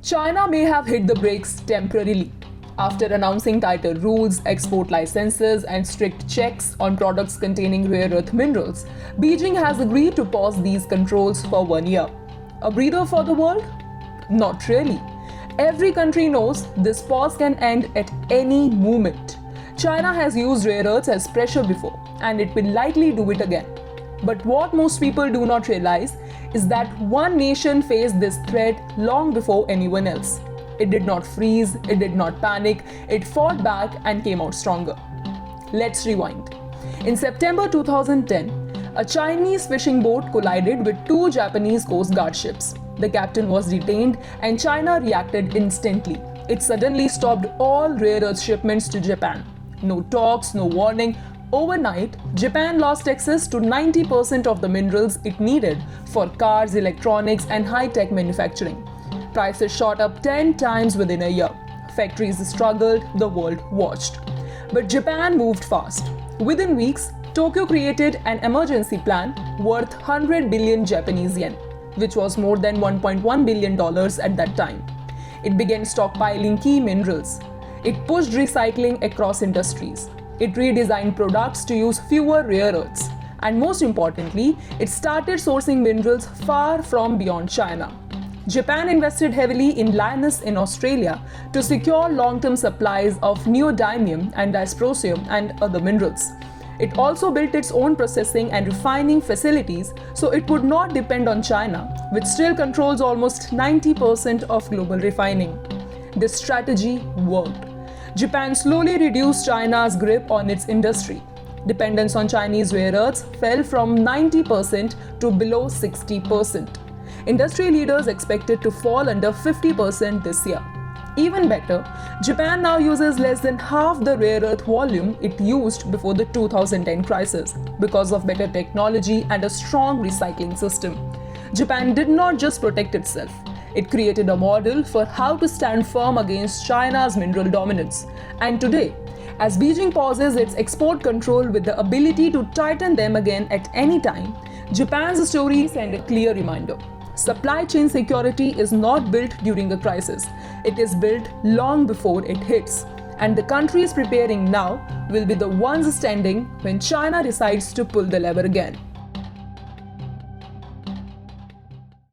China may have hit the brakes temporarily. After announcing tighter rules, export licenses, and strict checks on products containing rare earth minerals, Beijing has agreed to pause these controls for 1 year. A breather for the world? Not really. Every country knows this pause can end at any moment. China has used rare earths as pressure before, and it will likely do it again. But what most people do not realize is that one nation faced this threat long before anyone else. It did not freeze, it did not panic, it fought back and came out stronger. Let's rewind. In September 2010, a Chinese fishing boat collided with two Japanese Coast Guard ships. The captain was detained and China reacted instantly. It suddenly stopped all rare earth shipments to Japan. No talks, no warning. Overnight, Japan lost access to 90% of the minerals it needed for cars, electronics, and high-tech manufacturing. Prices shot up 10 times within a year. Factories struggled, the world watched. But Japan moved fast. Within weeks, Tokyo created an emergency plan worth 100 billion Japanese yen, which was more than $1.1 billion at that time. It began stockpiling key minerals. It pushed recycling across industries. It redesigned products to use fewer rare earths. And most importantly, it started sourcing minerals far from beyond China. Japan invested heavily in Lynas in Australia to secure long-term supplies of neodymium and dysprosium and other minerals. It also built its own processing and refining facilities so it would not depend on China, which still controls almost 90% of global refining. This strategy worked. Japan slowly reduced China's grip on its industry. Dependence on Chinese rare earths fell from 90% to below 60%. Industry leaders expected to fall under 50% this year. Even better, Japan now uses less than half the rare earth volume it used before the 2010 crisis because of better technology and a strong recycling system. Japan did not just protect itself. It created a model for how to stand firm against China's mineral dominance. And today, as Beijing pauses its export control with the ability to tighten them again at any time, Japan's story sends a clear reminder. Supply chain security is not built during a crisis. It is built long before it hits. And the countries preparing now will be the ones standing when China decides to pull the lever again.